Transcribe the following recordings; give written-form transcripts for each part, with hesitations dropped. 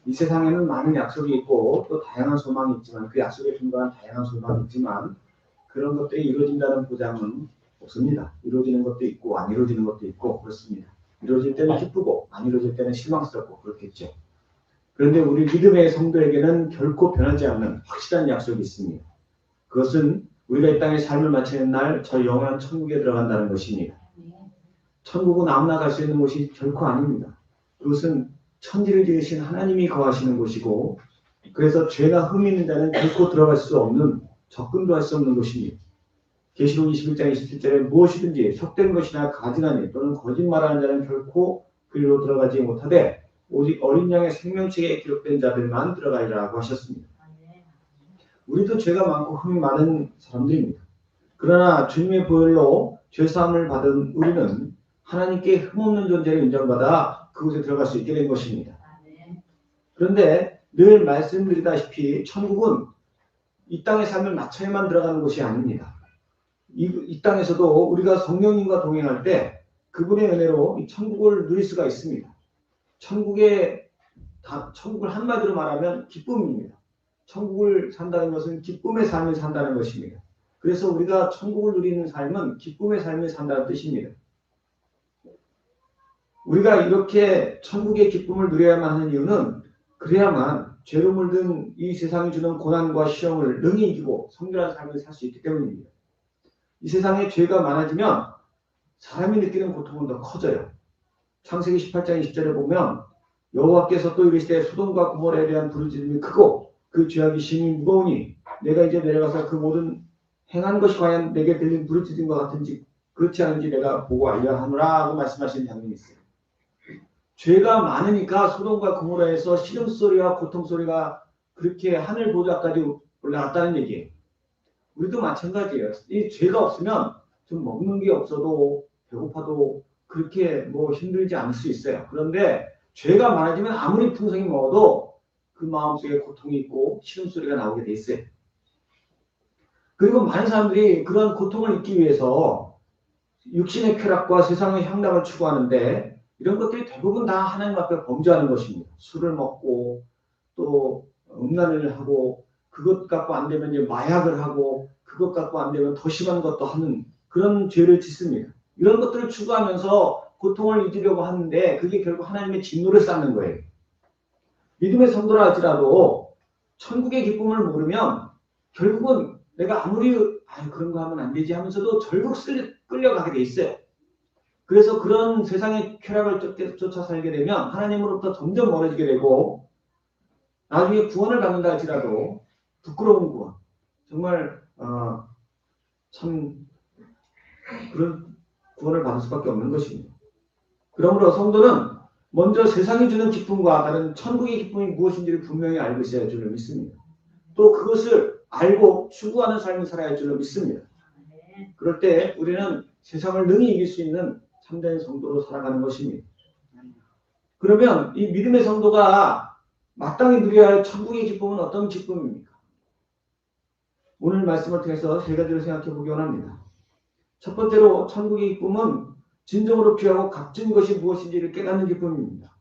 이 세상에는 많은 약속이 있고 또 다양한 소망이 있지만 그 약속에 근거한 다양한 소망이 있지만 그런 것들이 이루어진다는 보장은 없습니다. 이루어지는 것도 있고 안 이루어지는 것도 있고 그렇습니다. 이루어질 때는 기쁘고 안 이루어질 때는 실망스럽고 그렇겠죠. 그런데 우리 믿음의 성도에게는 결코 변하지 않는 확실한 약속이 있습니다. 그것은 우리가 이 땅에 삶을 마치는 날 저 영원한 천국에 들어간다는 것입니다. 천국은 아무나 갈 수 있는 곳이 결코 아닙니다. 그것은 천지를 지으신 하나님이 거하시는 곳이고 그래서 죄가 흠 있는 자는 결코 들어갈 수 없는 접근도 할 수 없는 곳입니다. 계시록 21장 27절에 무엇이든지 속된 것이나 가증하니 또는 거짓말하는 자는 결코 그리로 들어가지 못하되 오직 어린 양의 생명책에 기록된 자들만 들어가리라고 하셨습니다. 우리도 죄가 많고 흠이 많은 사람들입니다. 그러나 주님의 보혈로 죄사함을 받은 우리는 하나님께 흠없는 존재를 인정받아 그곳에 들어갈 수 있게 된 것입니다. 그런데 늘 말씀드리다시피 천국은 이 땅의 삶을 마쳐야만 들어가는 곳이 아닙니다. 이 땅에서도 우리가 성령님과 동행할 때 그분의 은혜로 이 천국을 누릴 수가 있습니다. 천국을 한마디로 말하면 기쁨입니다. 천국을 산다는 것은 기쁨의 삶을 산다는 것입니다. 그래서 우리가 천국을 누리는 삶은 기쁨의 삶을 산다는 뜻입니다. 우리가 이렇게 천국의 기쁨을 누려야만 하는 이유는 그래야만 죄로 물든 이 세상이 주는 고난과 시험을 능히 이기고 성결한 삶을 살 수 있기 때문입니다. 이 세상에 죄가 많아지면 사람이 느끼는 고통은 더 커져요. 창세기 18장 20절에 보면 여호와께서 또 이르시되 소돔과 고모라에 대한 부르짖음이 크고 그 죄악이 심히 무거우니 내가 이제 내려가서 그 모든 행한 것이 과연 내게 들린 부르짖음과 같은지 그렇지 않은지 내가 보고 알려하노라 하고 말씀하시는 장면이 있어요. 죄가 많으니까 소돔과 고모라에서 신음소리와 고통소리가 그렇게 하늘 보좌까지 올라갔다는 얘기예요. 우리도 마찬가지예요. 이 죄가 없으면 좀 먹는 게 없어도 배고파도 그렇게 힘들지 않을 수 있어요. 그런데 죄가 많아지면 아무리 풍성히 먹어도 그 마음속에 고통이 있고 신음소리가 나오게 돼 있어요. 그리고 많은 사람들이 그런 고통을 잊기 위해서 육신의 쾌락과 세상의 향락을 추구하는데 이런 것들이 대부분 다 하나님 앞에 범죄하는 것입니다. 술을 먹고 또 음란을 하고 그것 갖고 안 되면 이제 마약을 하고 그것 갖고 안 되면 더 심한 것도 하는 그런 죄를 짓습니다. 이런 것들을 추구하면서 고통을 잊으려고 하는데 그게 결국 하나님의 진노를 쌓는 거예요. 믿음의 성도라 할지라도 천국의 기쁨을 모르면 결국은 내가 아무리 그런 거 하면 안 되지 하면서도 결국 끌려가게 돼 있어요. 그래서 그런 세상의 쾌락을 쫓아 살게 되면 하나님으로부터 점점 멀어지게 되고 나중에 구원을 받는다 할지라도 부끄러운 구원 정말 참 그런 구원을 받을 수밖에 없는 것입니다. 그러므로 성도는 먼저 세상이 주는 기쁨과 다른 천국의 기쁨이 무엇인지를 분명히 알고 있어야 할 줄로 믿습니다. 또 그것을 알고 추구하는 삶을 살아야 할 줄로 믿습니다. 그럴 때 우리는 세상을 능히 이길 수 있는 참된 성도로 살아가는 것입니다. 그러면 이 믿음의 성도가 마땅히 누려야 할 천국의 기쁨은 어떤 기쁨입니까? 오늘 말씀을 통해서 세 가지를 생각해 보기 원합니다. 첫 번째로 천국의 기쁨은 진정으로 귀하고 값진 것이 무엇인지를 깨닫는 기쁨입니다.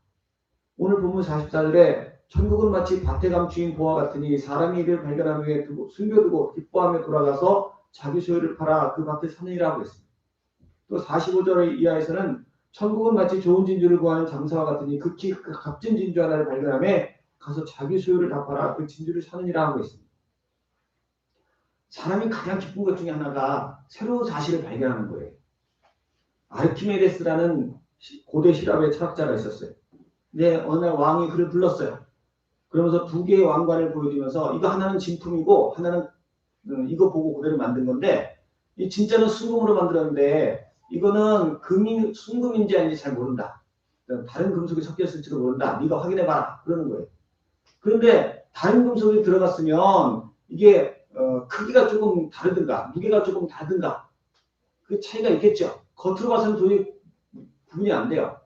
오늘 본문 44절에 천국은 마치 밭에 감추인 보화 같으니 사람이 이를 발견한 후에 숨겨두고 기뻐하며 돌아가서 자기 소유를 팔아 그 밭을 사느니라고 했습니다. 또 45절 이하에서는 천국은 마치 좋은 진주를 구하는 장사와 같으니 극히 값진 진주 하나를 발견하며 가서 자기 소유를 다 팔아 그 진주를 사느니라 하고 있습니다. 사람이 가장 기쁜 것 중에 하나가 새로운 사실을 발견하는 거예요. 아르키메데스라는 고대 시랍의 철학자가 있었어요. 근데 어느 날 왕이 그를 불렀어요. 그러면서 두 개의 왕관을 보여주면서 이거 하나는 진품이고 하나는 이거 보고 그대로 만든 건데 이 진짜는 순금으로 만들었는데 이거는 순금인지 아닌지 잘 모른다. 다른 금속이 섞였을지도 모른다. 네가 확인해봐라. 그러는 거예요. 그런데 다른 금속이 들어갔으면 이게 크기가 조금 다르든가 무게가 조금 다르든가 그 차이가 있겠죠. 겉으로 봐서는 도저히 구분이 안 돼요.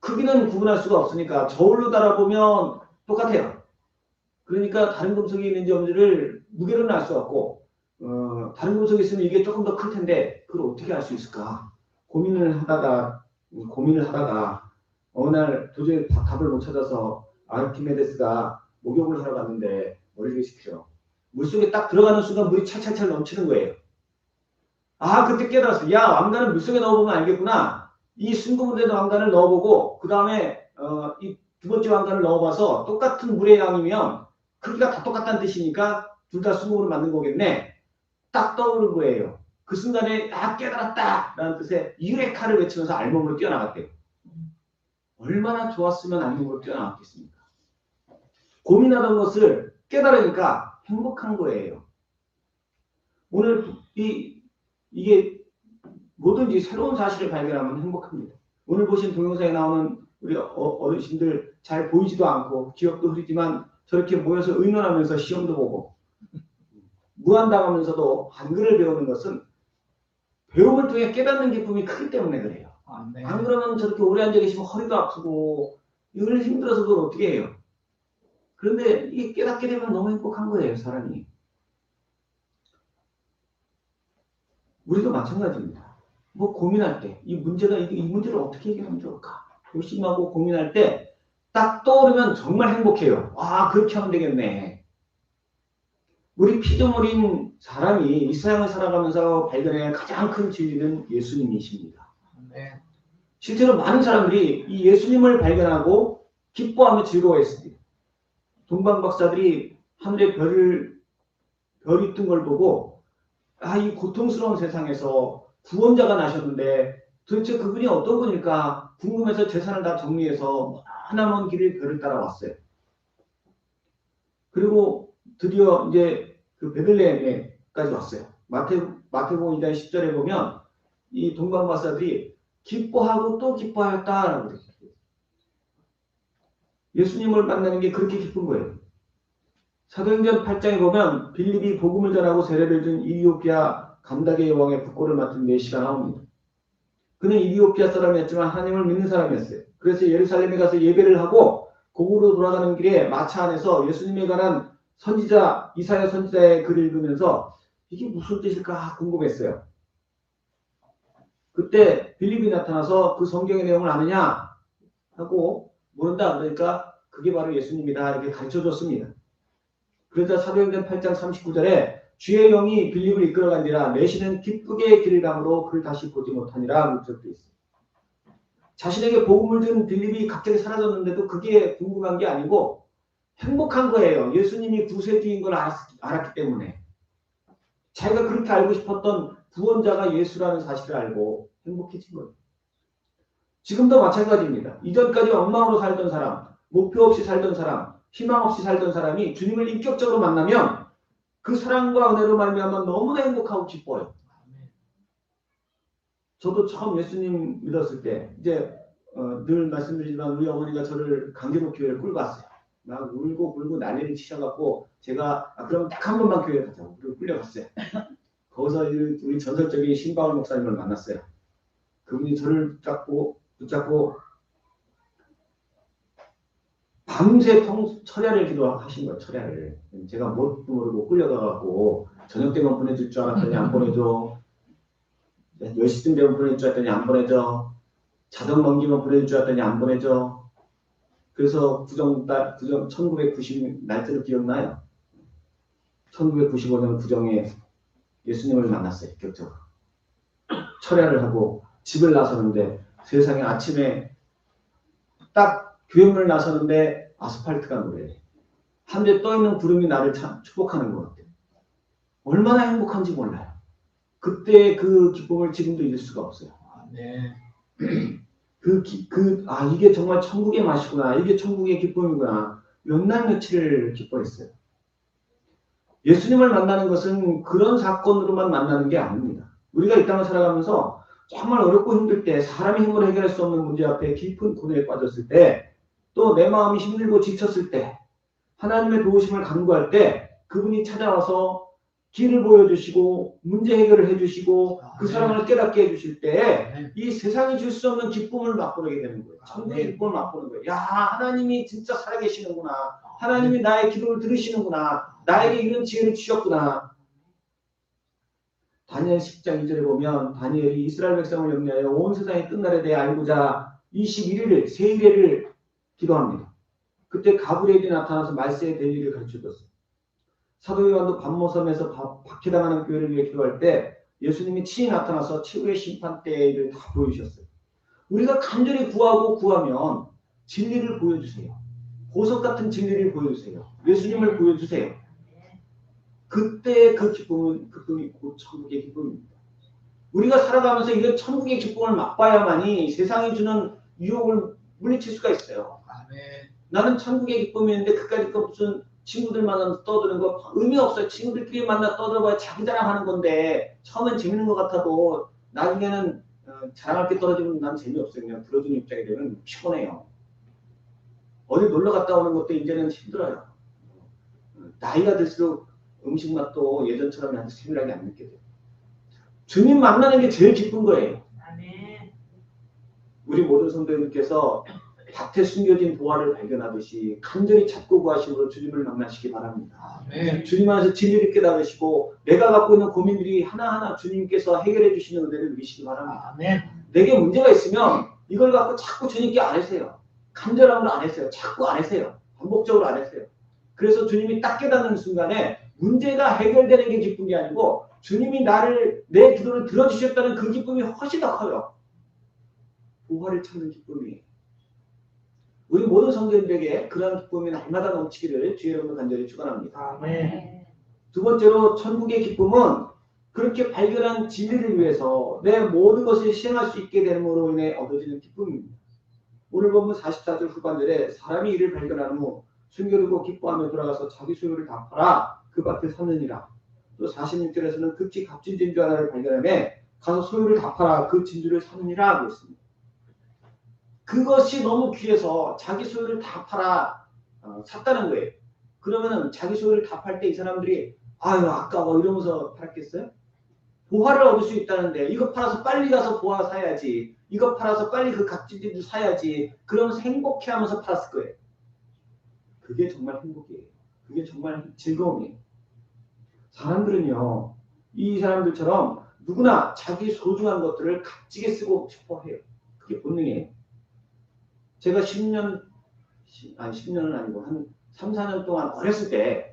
크기는 구분할 수가 없으니까 저울로 달아보면 똑같아요. 그러니까 다른 금속이 있는지 없는지를 무게로는 알 수 없고 다른 금속이 있으면 이게 조금 더 클 텐데 그걸 어떻게 알 수 있을까 고민을 하다가 어느 날 도저히 답을 못 찾아서 아르키메데스가 목욕을 하러 갔는데 머리를 식혀. 물속에 딱 들어가는 순간 물이 찰찰찰 넘치는 거예요. 아, 그때 깨달았어. 야, 왕관을 물속에 넣어보면 알겠구나. 이 순금물에 왕관을 넣어보고 그 다음에 이 두 번째 왕관을 넣어봐서 똑같은 물의 양이면 크기가 다 똑같다는 뜻이니까 둘 다 순금으로 만든 거겠네. 딱 떠오른 거예요. 그 순간에 깨달았다 라는 뜻의 유레카를 외치면서 알몸으로 뛰어나갔대요. 얼마나 좋았으면 알몸으로 뛰어나갔겠습니까? 고민하던 것을 깨달으니까 행복한 거예요. 오늘 이게 뭐든지 새로운 사실을 발견하면 행복합니다. 오늘 보신 동영상에 나오는 우리 어르신들 잘 보이지도 않고 기억도 흐리지만 저렇게 모여서 의논하면서 시험도 보고 무한당하면서도 한글을 배우는 것은 배움을 통해 깨닫는 기쁨이 크기 때문에 그래요. 네. 안 그러면 저렇게 오래 앉아 계시면 허리도 아프고 이걸 힘들어서 그걸 어떻게 해요? 그런데 이게 깨닫게 되면 너무 행복한 거예요, 사람이. 우리도 마찬가지입니다. 뭐 고민할 때, 이 문제를 어떻게 해결하면 좋을까? 고심하고 고민할 때 딱 떠오르면 정말 행복해요. 아, 그렇게 하면 되겠네. 우리 피조물인 사람이 이 세상을 살아가면서 발견해야 가장 큰 진리는 예수님이십니다. 네. 실제로 많은 사람들이 이 예수님을 발견하고 기뻐하며 즐거워했습니다. 동방 박사들이 하늘에 별이 뜬 걸 보고 이 고통스러운 세상에서 구원자가 나셨는데 도대체 그분이 어떤 분일까 궁금해서 재산을 다 정리해서 하나먼 길을 별을 따라왔어요. 그리고 드디어 이제 그 베들레헴에까지 왔어요. 마태복음 2장 10절에 보면 이 동방 박사들이 기뻐하고 또 기뻐하였다라고 그랬어요. 예수님을 만나는 게 그렇게 기쁜 거예요. 사도행전 8장에 보면 빌립이 복음을 전하고 세례를 준 이디오피아 감다게 여왕의 국고를 맡은 메시가 나옵니다. 그는 이디오피아 사람이었지만 하나님을 믿는 사람이었어요. 그래서 예루살렘에 가서 예배를 하고 고국으로 돌아가는 길에 마차 안에서 예수님에 관한 선지자 이사야 선지자의 글을 읽으면서 이게 무슨 뜻일까 궁금했어요. 그때 빌립이 나타나서 그 성경의 내용을 아느냐 하고 모른다 그러니까 그게 바로 예수님이다 이렇게 가르쳐줬습니다. 그러자 사도행전 8장 39절에 주의 영이 빌립을 이끌어간지라 내시는 기쁘게 길을 감으로 그를 다시 보지 못하니라 문적도 있습니다. 자신에게 복음을 준 빌립이 갑자기 사라졌는데도 그게 궁금한 게 아니고 행복한 거예요. 예수님이 구세주인 걸 알았기 때문에. 자기가 그렇게 알고 싶었던 구원자가 예수라는 사실을 알고 행복해진 거예요. 지금도 마찬가지입니다. 이전까지 엉망으로 살던 사람, 목표 없이 살던 사람, 희망 없이 살던 사람이 주님을 인격적으로 만나면 그 사랑과 은혜로 말미암아 너무나 행복하고 기뻐요. 저도 처음 예수님 믿었을 때 이제 늘 말씀드리지만 우리 어머니가 저를 강제로 교회를 끌고 왔어요. 막 울고 불고 난리를 치셔갖고 제가 그럼 딱 한 번만 교회 가자고 그리고 끌려갔어요. 거기서 우리 전설적인 신바울 목사님을 만났어요. 그분이 저를 붙잡고 밤새 철야를 기도하신 거예요. 철야를. 제가 뭣도 모르고 끌려가갖고 저녁 때만 보내줄 줄 알았더니 안 보내줘. 10시쯤 되면 보내줄 줄 알았더니 안 보내줘. 자동 넘기면 보내줄 줄 알았더니 안 보내줘. 그래서 1990 날짜로 기억나요. 1995년 구정에 예수님을 만났어요. 격적으로. 철야를 하고 집을 나서는데 세상에 아침에 딱 교회문을 나서는데 아스팔트가 노래. 하늘에 떠있는 구름이 나를 축복하는 것 같아요. 얼마나 행복한지 몰라요. 그때 그 기쁨을 지금도 잊을 수가 없어요. 네. 이게 정말 천국의 맛이구나. 이게 천국의 기쁨이구나. 몇 날 며칠을 기뻐했어요. 예수님을 만나는 것은 그런 사건으로만 만나는 게 아닙니다. 우리가 이 땅을 살아가면서 정말 어렵고 힘들 때 사람의 힘으로 해결할 수 없는 문제 앞에 깊은 고뇌에 빠졌을 때 또 내 마음이 힘들고 지쳤을 때 하나님의 도우심을 간구할 때 그분이 찾아와서 길을 보여주시고 문제 해결을 해주시고 그 사람을 깨닫게 해주실 때 이 세상이 줄 수 없는 기쁨을 맛보게 되는 거예요. 천국의 기쁨을 맛보는 거예요. 야, 하나님이 진짜 살아계시는구나. 하나님이 나의 기도를 들으시는구나. 나에게 이런 지혜를 주셨구나. 다니엘 10장 2절에 보면 다니엘이 이스라엘 백성을 영리하여 온 세상의 끝날에 대해 알고자 21일 세일회를 기도합니다. 그때 가브리엘이 나타나서 말세에 될 일을 가르쳐줬어요. 사도 요한도 반모섬에서 박해당하는 교회를 위해 기도할 때 예수님이 친히 나타나서 최후의 심판 때를 다 보여주셨어요. 우리가 간절히 구하면 진리를 보여주세요. 보석 같은 진리를 보여주세요. 예수님을 보여주세요. 그때 그 기쁨이 곧 천국의 기쁨입니다. 우리가 살아가면서 이런 천국의 기쁨을 맛봐야만이 세상이 주는 유혹을 물리칠 수가 있어요. 아멘. 나는 천국의 기쁨이 있는데 그까짓 거 무슨 친구들 만나서 떠드는 거 의미 없어요. 친구들끼리 만나 떠들어봐야 자기 자랑하는 건데 처음엔 재밌는 것 같아도 나중에는 자랑할 게 떨어지면 난 재미없어요. 그냥 들어주는 입장이 되면 피곤해요. 어디 놀러 갔다 오는 것도 이제는 힘들어요. 나이가 들수록 음식 맛도 예전처럼 나한테 세밀하게 안 느껴져요. 주님 만나는 게 제일 기쁜 거예요. 아멘. 우리 모든 성도님께서 밭에 숨겨진 보화를 발견하듯이 간절히 찾고 구하심으로 주님을 만나시기 바랍니다. 아멘. 주님 안에서 진리를 깨달으시고 내가 갖고 있는 고민들이 하나하나 주님께서 해결해 주시는 은혜를 누리시기 바랍니다. 아멘. 내게 문제가 있으면 이걸 갖고 자꾸 주님께 안 하세요. 간절함으로 안 하세요. 자꾸 안 하세요. 반복적으로 안 하세요. 그래서 주님이 딱 깨닫는 순간에 문제가 해결되는 게 기쁜 게 아니고 주님이 내 기도를 들어주셨다는 그 기쁨이 훨씬 더 커요. 보화를 찾는 기쁨이. 우리 모든 성도님들에게 그러한 기쁨이 날마다 넘치기를 주의 이름으로 간절히 축원합니다. 아멘. 두 번째로 천국의 기쁨은 그렇게 발견한 진리를 위해서 내 모든 것을 실행할 수 있게 됨으로 인해 얻어지는 기쁨입니다. 오늘 보면 44절 후반절에 사람이 이를 발견한 후 순교르고 기뻐하며 돌아가서 자기 소유를 다 팔아 그 밭에 샀느니라. 또 46절에서는 극히 값진 진주 하나를 발견하며 가서 소유를 다 팔아 그 진주를 샀느니라 하고 있습니다. 그것이 너무 귀해서 자기 소유를 다 팔아 샀다는 거예요. 그러면은 자기 소유를 다 팔 때 이 사람들이 아유 아까워 이러면서 팔았겠어요? 보화를 얻을 수 있다는데 이거 팔아서 빨리 가서 보화 사야지. 이거 팔아서 빨리 그 값진 진주 사야지. 그러면서 행복해하면서 팔았을 거예요. 그게 정말 행복이에요. 그게 정말 즐거움이에요. 사람들은요, 이 사람들처럼 누구나 자기 소중한 것들을 값지게 쓰고 싶어 해요. 그게 본능이에요. 제가 10년은 아니고 한 3, 4년 동안 어렸을 때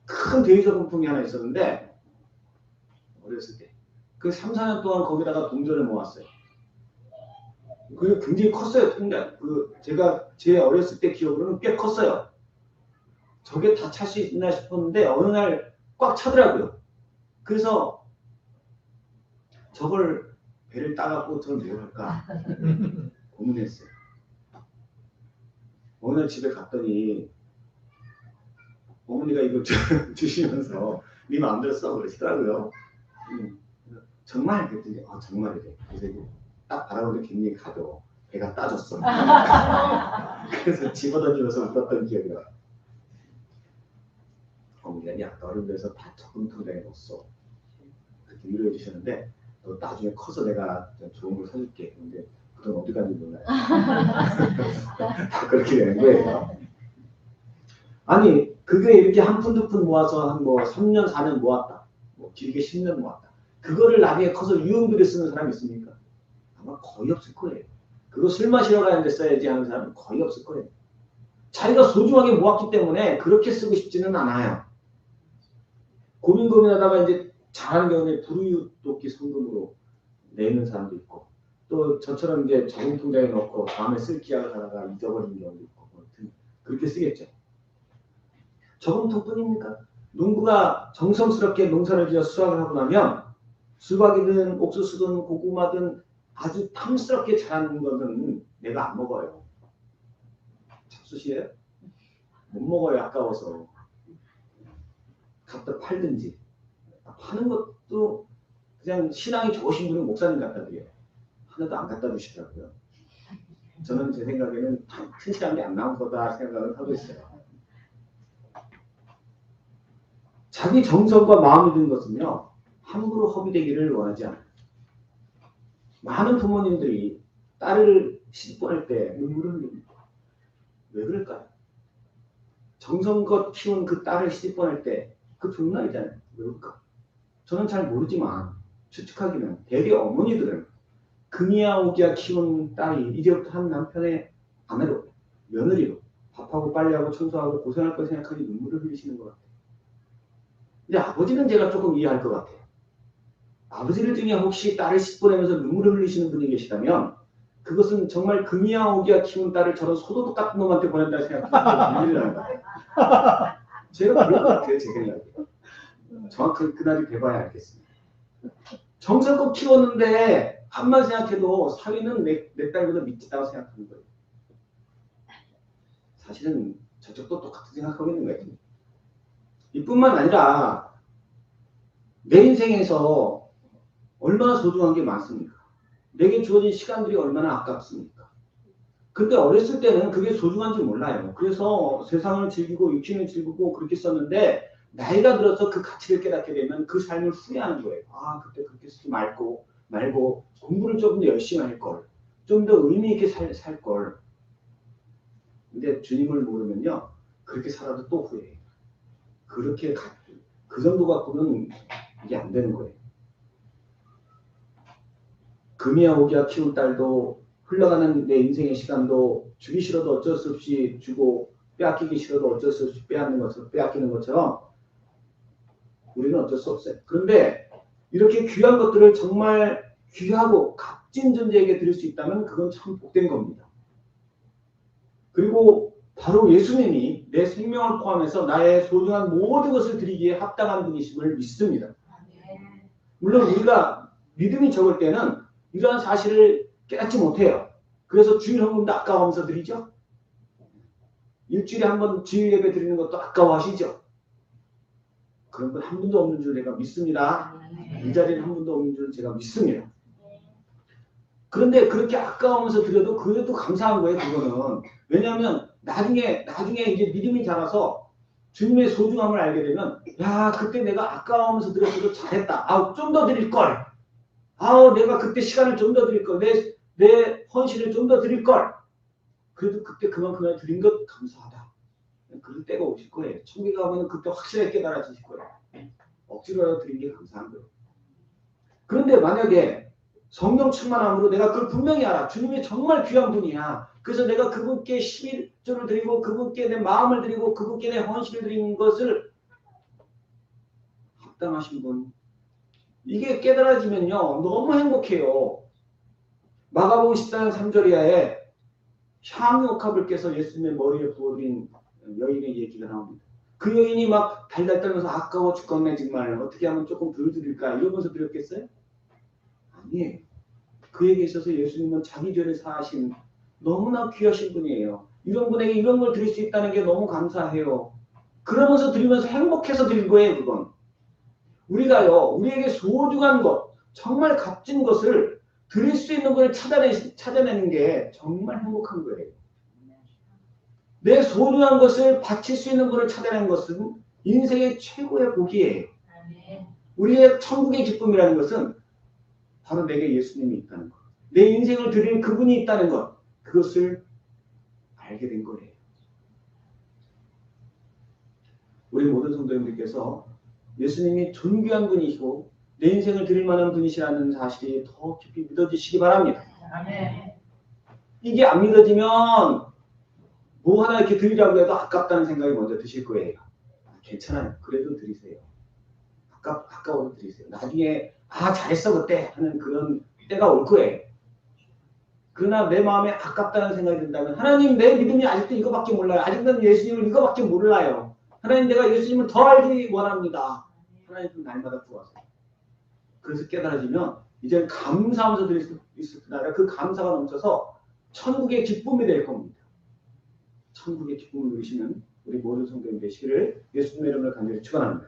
큰 대리석음품이 하나 있었는데 어렸을 때 그 3, 4년 동안 거기다가 동전을 모았어요. 그게 굉장히 컸어요. 제가 제 어렸을 때 기억으로는 꽤 컸어요. 저게 다 찰 수 있나 싶었는데 어느 날 꽉 차더라고요. 그래서 저걸 배를 따갖고 저걸 뭘 할까 고민했어요. 어느 날 집에 갔더니 어머니가 이거 주시면서 네 마음대로 써 그러시더라고요. 정말 그랬더니 정말이래. 그래서 딱 바라보는데 굉장히 가벼워. 배가 따졌어. 그래서 집어던지면서 웃었던 기억이 나요. 어머니가 야 너를 위해서 다 저금통장에 넣었어. 그렇게 위로해 주셨는데 너 나중에 커서 내가 좋은 걸 사줄게. 근데 그 돈 어디 갔는지 몰라요. 다 그렇게 되는 거예요. 아니 그게 이렇게 한 푼 두 푼 모아서 한 3년 4년 모았다. 길게 10년 모았다. 그거를 나중에 커서 유흥비를 쓰는 사람이 있습니까? 아마 거의 없을 거예요. 그거 술 마시러 가는데 써야지 하는 사람은 거의 없을 거예요. 자기가 소중하게 모았기 때문에 그렇게 쓰고 싶지는 않아요. 고민하다가 이제 잘하는 경우에 불우이웃돕기 성금으로 내는 사람도 있고 또 저처럼 이제 저금통장에 넣고 다음에 쓸 기약을 하다가 잊어버리는 경우도 있고 그렇게 쓰겠죠. 저금통뿐입니까? 농부가 정성스럽게 농사를 지어 수확을 하고 나면 수박이든 옥수수든 고구마든 아주 탐스럽게 자라는 것은 내가 안 먹어요. 잡수시에요? 못 먹어요. 아까워서. 갖다 팔든지. 파는 것도 그냥 신앙이 좋으신 분은 목사님 갖다 드려요. 하나도 안 갖다 주시더라고요. 저는 제 생각에는 튼실한 게 안 나온 거다 생각을 하고 있어요. 자기 정성과 마음이 든 것은요. 함부로 허비되기를 원하지 않아요. 많은 부모님들이 딸을 시집보낼 때 눈물을 흘립니다. 왜 그럴까요? 정성껏 키운 그 딸을 시집보낼 때 그 좋은 날이잖아요. 왜 그럴까? 저는 잘 모르지만 추측하기는 대개 어머니들은 금이야 오기야 키운 딸이 이제부터 한 남편의 아내로, 며느리로 밥하고 빨래하고 청소하고 고생할 거 생각하니 눈물을 흘리시는 것 같아요. 근데 아버지는 제가 조금 이해할 것 같아요. 아버지들 중에 혹시 딸을 씻보내면서 눈물을 흘리시는 분이 계시다면 그것은 정말 금이야 오기야 키운 딸을 저런 소도둑 같은 놈한테 보낸다 생각하면 눈물이 나는 거예요. 제가 그럴 것 같아요. 제 생각에. 정확하게 그날이 돼봐야 알겠습니다. 정성껏 키웠는데 한만 생각해도 사위는 내 딸보다 밑지다고 생각하는 거예요. 사실은 저쪽도 똑같은 생각하고 있는 거예요. 이뿐만 아니라 내 인생에서 얼마나 소중한 게 많습니까? 내게 주어진 시간들이 얼마나 아깝습니까? 근데 어렸을 때는 그게 소중한지 몰라요. 그래서 세상을 즐기고 육신을 즐기고 그렇게 썼는데 나이가 들어서 그 가치를 깨닫게 되면 그 삶을 후회하는 거예요. 아, 그때 그렇게 쓰지 말고 공부를 조금 더 열심히 할 걸. 좀 더 의미 있게 살 걸. 근데 주님을 모르면요. 그렇게 살아도 또 후회해요. 그 정도 갖고는 이게 안 되는 거예요. 금이야 오기야 키운 딸도 흘러가는 내 인생의 시간도 주기 싫어도 어쩔 수 없이 주고 빼앗기기 싫어도 어쩔 수 없이 빼앗기는 것처럼 우리는 어쩔 수 없어요. 그런데 이렇게 귀한 것들을 정말 귀하고 값진 존재에게 드릴 수 있다면 그건 참 복된 겁니다. 그리고 바로 예수님이 내 생명을 포함해서 나의 소중한 모든 것을 드리기에 합당한 분이심을 믿습니다. 물론 우리가 믿음이 적을 때는 이러한 사실을 깨닫지 못해요. 그래서 주일 헌금도 아까워하면서 드리죠. 일주일에 한 번 주일 예배 드리는 것도 아까워하시죠. 그런 분 한 분도 없는 줄 내가 믿습니다. 이 자리에는 한 분도 없는 줄 제가 믿습니다. 그런데 그렇게 아까우면서 드려도 그래도 감사한 거예요. 그거는. 왜냐하면 나중에 이제 믿음이 자라서 주님의 소중함을 알게 되면 야 그때 내가 아까우면서 드렸어도 잘했다. 아, 좀 더 드릴 걸. 아, 내가 그때 시간을 좀 더 드릴 걸. 내 헌신을 좀 더 드릴 걸. 그래도 그때 그만큼이나 드린 것 감사하다. 그럴 때가 오실 거예요. 천국에 가면 그때 확실하게 깨달아지실 거예요. 억지로라도 드린 게 감사한 거예요. 그런데 만약에 성령 충만함으로 내가 그걸 분명히 알아. 주님이 정말 귀한 분이야. 그래서 내가 그분께 11조를 드리고 그분께 내 마음을 드리고 그분께 내 헌신을 드리는 것을 합당하신 분. 이게 깨달아지면요. 너무 행복해요. 마가복음 14장 3절 이하에 향유옥합을 깨서 예수님의 머리에 부어드린 여인의 얘기가 나옵니다. 그 여인이 막 달달 떨면서 아까워 죽겠네 정말 어떻게 하면 조금 덜 드릴까 이러면서 드렸겠어요? 아니에요. 그에게 있어서 예수님은 자기 죄를 사하신 너무나 귀하신 분이에요. 이런 분에게 이런 걸 드릴 수 있다는 게 너무 감사해요. 그러면서 드리면서 행복해서 드린 거예요. 그건. 우리가요. 우리에게 소중한 것 정말 값진 것을 드릴 수 있는 걸 찾아내는 게 정말 행복한 거예요. 내 소중한 것을 바칠 수 있는 것을 찾아내는 것은 인생의 최고의 복이에요. 우리의 천국의 기쁨이라는 것은 바로 내게 예수님이 있다는 것. 내 인생을 드릴 그분이 있다는 것. 그것을 알게 된 거예요. 우리 모든 성도님들께서 예수님이 존귀한 분이시고 내 인생을 드릴 만한 분이시라는 사실이 더 깊이 믿어지시기 바랍니다. 이게 안 믿어지면 뭐 하나 이렇게 드리라고 해도 아깝다는 생각이 먼저 드실 거예요. 괜찮아요. 그래도 드리세요. 아까워도 드리세요. 나중에 잘했어 그때 하는 그런 때가 올 거예요. 그러나 내 마음에 아깝다는 생각이 든다면 하나님 내 믿음이 아직도 이거밖에 몰라요. 아직도 예수님을 이거밖에 몰라요. 하나님 내가 예수님을 더 알기 원합니다. 하나님 날마다 구하세요. 그래서 깨달아지면 이제는 감사하면서 드릴 수 있을 뿐 아니라 그 감사가 넘쳐서 천국의 기쁨이 될 겁니다. 천국의 기쁨을 누리시는 우리 모든 성도님 되시기를 예수님의 이름으로 간절히 축원합니다.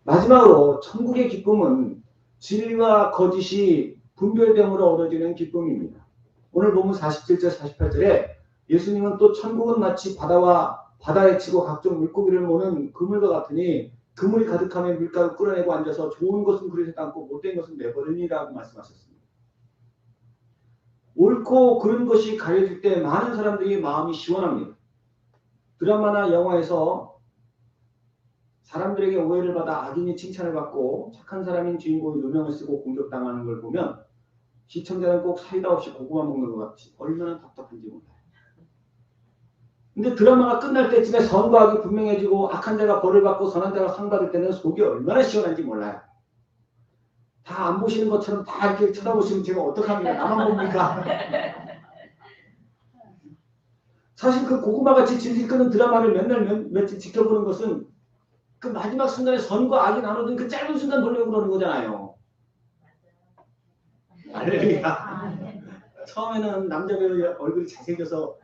마지막으로 천국의 기쁨은 진리와 거짓이 분별됨으로 얻어지는 기쁨입니다. 오늘 본문 47절 48절에 예수님은 또 천국은 마치 바다에 치고 각종 물고기를 모는 그물과 같으니 그물이 가득하면 밀가루 끌어내고 앉아서 좋은 것은 그릇에 담고 못된 것은 내버리니라고 말씀하셨습니다. 옳고 그른 것이 가려질 때 많은 사람들이 마음이 시원합니다. 드라마나 영화에서 사람들에게 오해를 받아 악인이 칭찬을 받고 착한 사람인 주인공이 누명을 쓰고 공격당하는 걸 보면 시청자는 꼭 사이다 없이 고구마 먹는 것 같이 얼마나 답답한지 몰라요. 근데 드라마가 끝날 때쯤에 선과 악이 분명해지고 악한 자가 벌을 받고 선한 자가 상 받을 때는 속이 얼마나 시원한지 몰라요. 다 안 보시는 것처럼 다 이렇게 쳐다보시면 제가 어떡합니까? 나만 봅니까? 사실 그 고구마같이 질질 끄는 드라마를 맨날 며칠 지켜보는 것은 그 마지막 순간에 선과 악이 나누던 그 짧은 순간 보려고 그러는 거잖아요. 알레루야. 처음에는 남자 배우 얼굴이 잘생겨서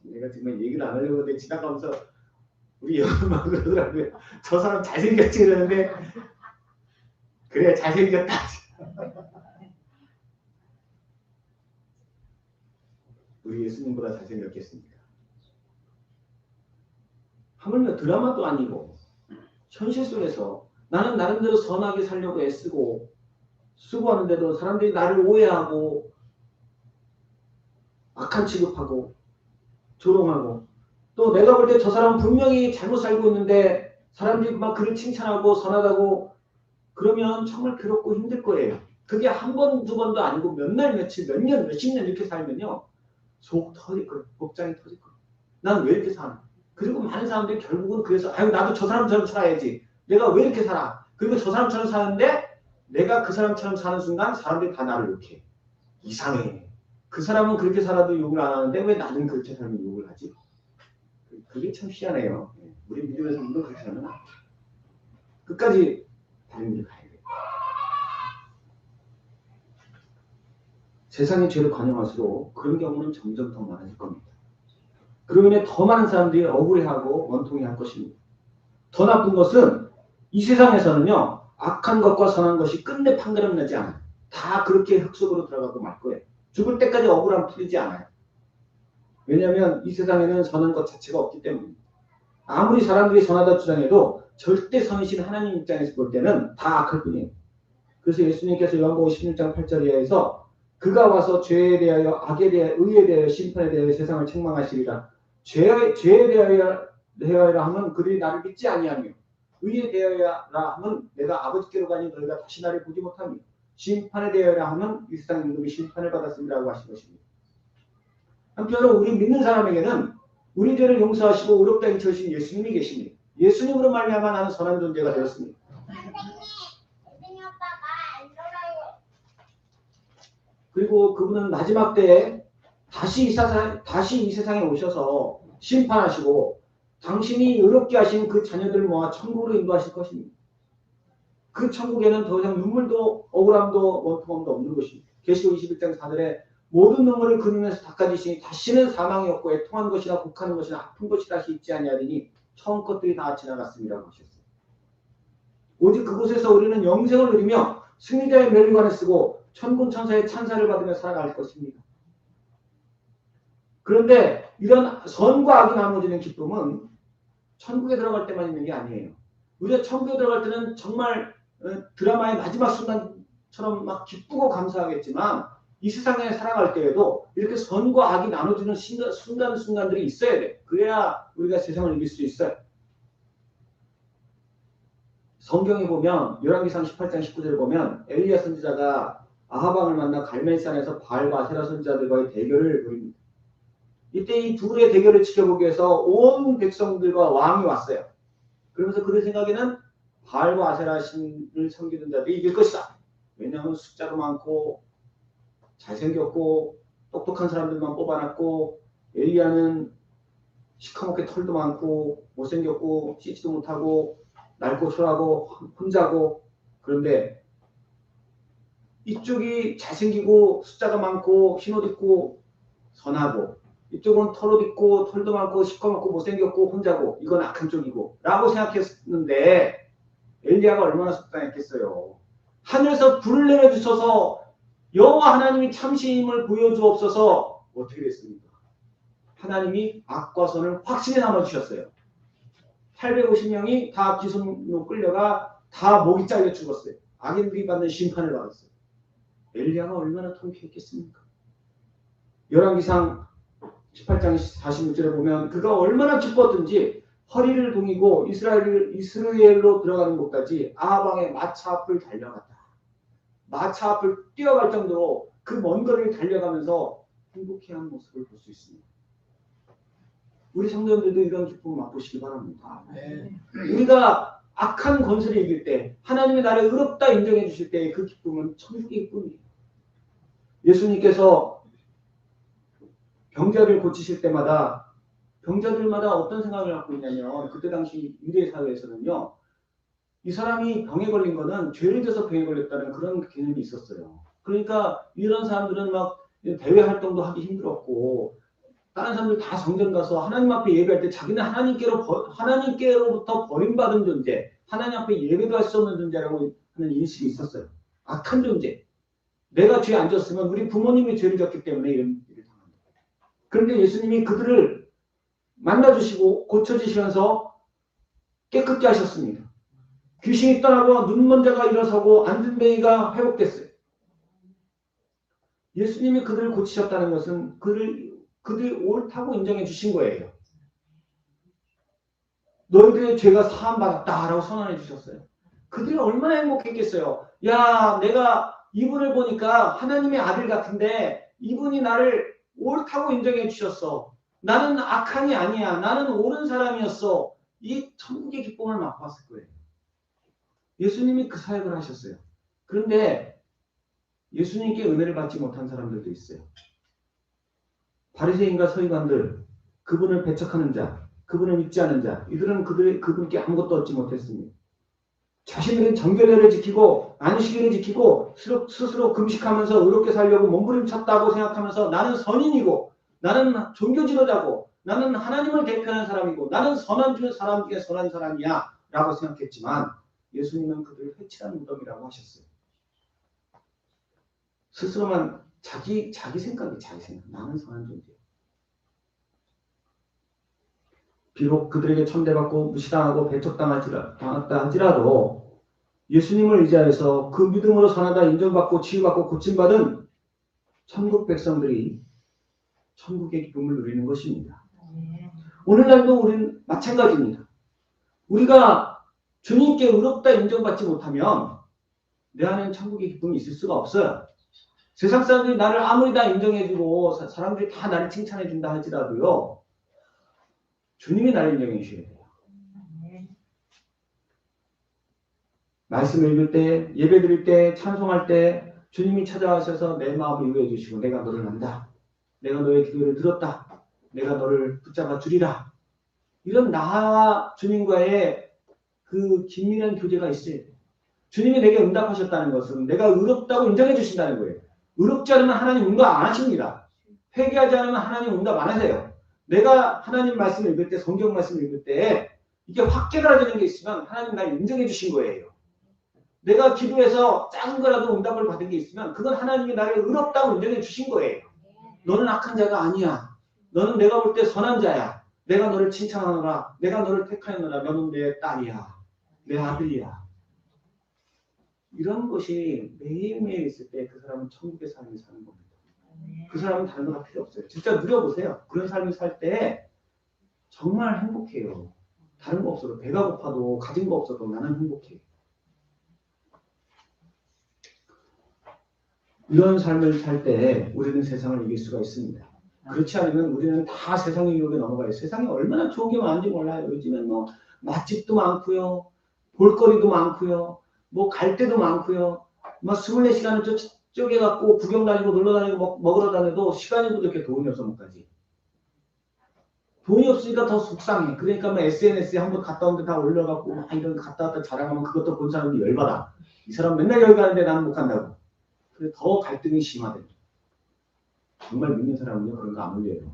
내가 정말 얘기를 안 하려고 했는데 지나가면서 우리 여러분만 그러더라고요. 저 사람 잘생겼지 그러는데 그래 잘생겼다. 우리 예수님보다 잘생겼겠습니까? 하물며 드라마도 아니고 현실 속에서 나는 나름대로 선하게 살려고 애쓰고 수고하는데도 사람들이 나를 오해하고 악한 취급하고 조롱하고 또 내가 볼 때 저 사람은 분명히 잘못 살고 있는데 사람들이 막 그를 칭찬하고 선하다고 그러면 정말 괴롭고 힘들 거예요. 그게 한 번, 두 번도 아니고 몇 날, 며칠, 몇 년, 몇십 년 이렇게 살면요. 속 터질 거예요. 복장이 터질 거예요. 난 왜 이렇게 사나? 그리고 많은 사람들이 결국은 그래서 아유 나도 저 사람처럼 살아야지. 내가 왜 이렇게 살아? 그리고 저 사람처럼 사는데 내가 그 사람처럼 사는 순간 사람들이 다 나를 이렇게 이상해. 그 사람은 그렇게 살아도 욕을 안 하는데 왜 나는 그렇게 살면 욕을 하지? 그게 참 희한해요. 우리 믿음에서 이거 그렇게 살면 안 돼. 끝까지 다른 길을 가야 돼요. 세상의 죄를 관영할수록 그런 경우는 점점 더 많아질 겁니다. 그로 인해 더 많은 사람들이 억울해하고 원통해할 것입니다. 더 나쁜 것은 이 세상에서는요. 악한 것과 선한 것이 끝내 판가름 나지 않아요. 다 그렇게 흙 속으로 들어가고 말 거예요. 죽을 때까지 억울함 풀리지 않아요. 왜냐하면 이 세상에는 선한 것 자체가 없기 때문입니다. 아무리 사람들이 선하다 주장해도 절대 선이신 하나님 입장에서 볼 때는 다 악할 뿐이에요. 그래서 예수님께서 요한복음 16장 8절에서 그가 와서 죄에 대하여 악에 대하여 의에 대하여 심판에 대하여 세상을 책망하시리라. 죄에 대하여라 하면 그들이 나를 믿지 아니하며 의에 대하여라 하면 내가 아버지께로 가니 너희가 다시 나를 보지 못하며 심판에 대하여라 하면 이 세상 임금이 심판을 받았음이라고 하신 것입니다. 한편으로 우리 믿는 사람에게는 우리 죄를 용서하시고 의롭다 인쳐주신 예수님이 계십니다. 예수님으로 말미암아 나는 선한 존재가 되었습니다. 그리고 그분은 마지막 때에 다시 이 세상에 오셔서 심판하시고 당신이 의롭게 하신 그 자녀들을 모아 천국으로 인도하실 것입니다. 그 천국에는 더 이상 눈물도 억울함도 원통함도 없는 것입니다. 계시록 21장 4절에 모든 눈물을 그 눈에서 닦아지시니 다시는 사망이 없고 애통한 것이나 곡하는 것이나 아픈 것이 다시 있지 아니하리니 처음 것들이 다 지나갔음이라고 하셨어요. 오직 그곳에서 우리는 영생을 누리며 승리자의 멸류관을 쓰고 천군 천사의 찬사를 받으며 살아갈 것입니다. 그런데 이런 선과 악이 나눠지는 기쁨은 천국에 들어갈 때만 있는 게 아니에요. 우리가 천국에 들어갈 때는 정말 드라마의 마지막 순간처럼 막 기쁘고 감사하겠지만 이 세상에 살아갈 때에도 이렇게 선과 악이 나눠지는 순간들이 있어야 돼. 그래야 우리가 세상을 이길 수 있어요. 성경에 보면 열왕기상 18장 19절에 보면 엘리야 선지자가 아하방을 만나 갈멜산에서 바알과 아세라 선지자들과의 대결을 벌입니다. 이때 이 둘의 대결을 지켜보기 위해서 온 백성들과 왕이 왔어요. 그러면서 그들 생각에는 바알과 아세라 신을 섬기는 자들이 이길 것이다. 왜냐하면 숫자도 많고 잘생겼고 똑똑한 사람들만 뽑아놨고 엘리야는 시커멓게 털도 많고 못생겼고 씻지도 못하고 낡고 초라하고 혼자고 그런데 이쪽이 잘생기고 숫자가 많고 흰옷 입고 선하고 이쪽은 털옷 입고 털도 많고 시커멓고 못생겼고 혼자고 이건 악한 쪽이고 라고 생각했는데 엘리야가 얼마나 속상했겠어요. 하늘에서 불을 내려주셔서 여호와 하나님이 참신임을 보여주옵소서. 어떻게 됐습니까? 하나님이 악과 선을 확실히 나눠주셨어요. 850명이 다 기손으로 끌려가 다 목이 잘려 죽었어요. 악인들이 받는 심판을 받았어요. 엘리야가 얼마나 통쾌했겠습니까? 열왕기상 18장 46절에 보면 그가 얼마나 기뻤든지 허리를 동이고 이스라엘로 들어가는 곳까지 아하방의 마차 앞을 달려갔다. 마차 앞을 뛰어갈 정도로 그 먼 거리를 달려가면서 행복해하는 모습을 볼 수 있습니다. 우리 성도님들도 이런 기쁨을 맛보시기 바랍니다. 우리가 악한 권세를 이길 때 하나님이 나를 의롭다 인정해 주실 때 그 기쁨은 천국의 기쁨이에요. 예수님께서 병자를 고치실 때마다 병자들마다 어떤 생각을 갖고 있냐면 그때 당시 유대 사회에서는요. 이 사람이 병에 걸린 거는 죄를 져서 병에 걸렸다는 그런 개념이 있었어요. 그러니까 이런 사람들은 막 대외 활동도 하기 힘들었고 다른 사람들 다 성전 가서 하나님 앞에 예배할 때 자기는 하나님께로부터 버림받은 존재, 하나님 앞에 예배도 할 수 없는 존재라고 하는 인식이 있었어요. 악한 존재. 내가 죄 안 졌으면 우리 부모님이 죄를 졌기 때문에 이런 일을 당합니다. 그런데 예수님이 그들을 만나주시고 고쳐주시면서 깨끗게 하셨습니다. 귀신이 떠나고 눈먼 자가 일어서고 앉은 뱅이가 회복됐어요. 예수님이 그들을 고치셨다는 것은 그들이 옳다고 인정해 주신 거예요. 너희들의 죄가 사함받았다라고 선언해 주셨어요. 그들이 얼마나 행복했겠어요. 야, 내가 이분을 보니까 하나님의 아들 같은데 이분이 나를 옳다고 인정해 주셨어. 나는 악한이 아니야. 나는 옳은 사람이었어. 이 천국의 기쁨을 맛봤을 거예요. 예수님이 그 사역을 하셨어요. 그런데 예수님께 은혜를 받지 못한 사람들도 있어요. 바리새인과 서기관들, 그분을 배척하는 자, 그분을 믿지 않은 자, 이들은 그분께 아무것도 얻지 못했습니다. 자신들은 정결례를 지키고 안식일을 지키고 스스로 금식하면서 의롭게 살려고 몸부림쳤다고 생각하면서 나는 선인이고 나는 종교 지도자고 나는 하나님을 대표하는 사람이고 나는 선한 사람 중에 선한 사람이야 라고 생각했지만 예수님은 그들을 회칠한 무덤이라고 하셨어요. 스스로만 자기 생각. 나는 선한 존재야. 비록 그들에게 천대받고 무시당하고 배척당했다 할지라도 예수님을 의지하여서 그 믿음으로 선하다 인정받고 치유받고 고침받은 천국 백성들이 천국의 기쁨을 누리는 것입니다. 오늘날도 우리는 마찬가지입니다. 우리가 주님께 의롭다 인정받지 못하면 내 안에는 천국의 기쁨이 있을 수가 없어요. 세상 사람들이 나를 아무리 다 인정해주고 사람들이 다 나를 칭찬해준다 할지라도요. 주님이 나를 인정해 주셔야 돼요. 말씀 읽을 때, 예배 드릴 때, 찬송할 때 주님이 찾아와셔서 내 마음을 위로해 주시고 내가 너를 안다. 내가 너의 기도를 들었다. 내가 너를 붙잡아 주리라. 이런 나와 주님과의 그 긴밀한 교제가 있어야 돼요. 주님이 내게 응답하셨다는 것은 내가 의롭다고 인정해 주신다는 거예요. 의롭지 않으면 하나님 응답 안 하십니다. 회개하지 않으면 하나님 응답 안 하세요. 내가 하나님 말씀을 읽을 때, 성경 말씀을 읽을 때 이게 확 깨달아지는 게 있으면 하나님 나를 인정해 주신 거예요. 내가 기도해서 작은 거라도 응답을 받은 게 있으면 그건 하나님이 나를 의롭다고 인정해 주신 거예요. 너는 악한 자가 아니야. 너는 내가 볼 때 선한 자야. 내가 너를 칭찬하노라. 내가 너를 택하노라. 너는 내 딸이야. 내 아들이야. 이런 것이 매일매일 있을 때 그 사람은 천국의 삶을 사는 겁니다. 그 사람은 다른 거가 필요 없어요. 진짜 누려보세요. 그런 삶을 살 때 정말 행복해요. 다른 거 없어도 배가 고파도 가진 거 없어도 나는 행복해. 이런 삶을 살 때 우리는 세상을 이길 수가 있습니다. 그렇지 않으면 우리는 다 세상의 유혹에 넘어가요. 세상에 얼마나 좋은 게 많은지 몰라요. 요즘엔 뭐 맛집도 많고요. 볼거리도 많고요. 뭐 갈 데도 많고요. 막 24시간을 쪼개갖고 구경 다니고 놀러 다니고 먹으러 다녀도 시간이 부족해. 돈이 없어 못 가지. 돈이 없으니까 더 속상해. 그러니까 뭐 SNS에 한번 갔다 온 데 다 올려갖고 막 이런 갔다 왔다 자랑하면 그것도 본 사람이 열받아. 이 사람 맨날 여기 가는데 나는 못 간다고. 그래서 더 갈등이 심화돼요. 정말 믿는 사람은요 그런 거 안 올려요.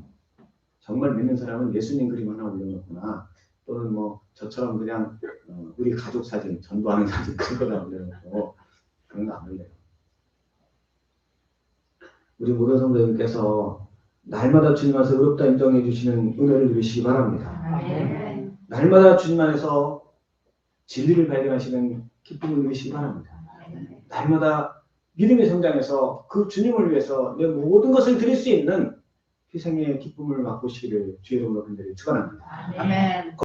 정말 믿는 사람은 예수님 그림 하나 올려놓거나 또는 뭐 저처럼 그냥 우리 가족 사진, 전도하는 사진 그런 거 올려놓고 그런 거 안 올려요. 우리 모든 성도님께서 날마다 주님 안에서 의롭다 인정해 주시는 은혜를 누리시기 바랍니다. 날마다 주님 안에서 진리를 발견하시는 기쁨을 누리시기 바랍니다. 날마다 믿음의 성장에서 그 주님을 위해서 내 모든 것을 드릴 수 있는 희생의 기쁨을 맛보시기를 주의 이름으로 간절히 축원합니다. 아멘.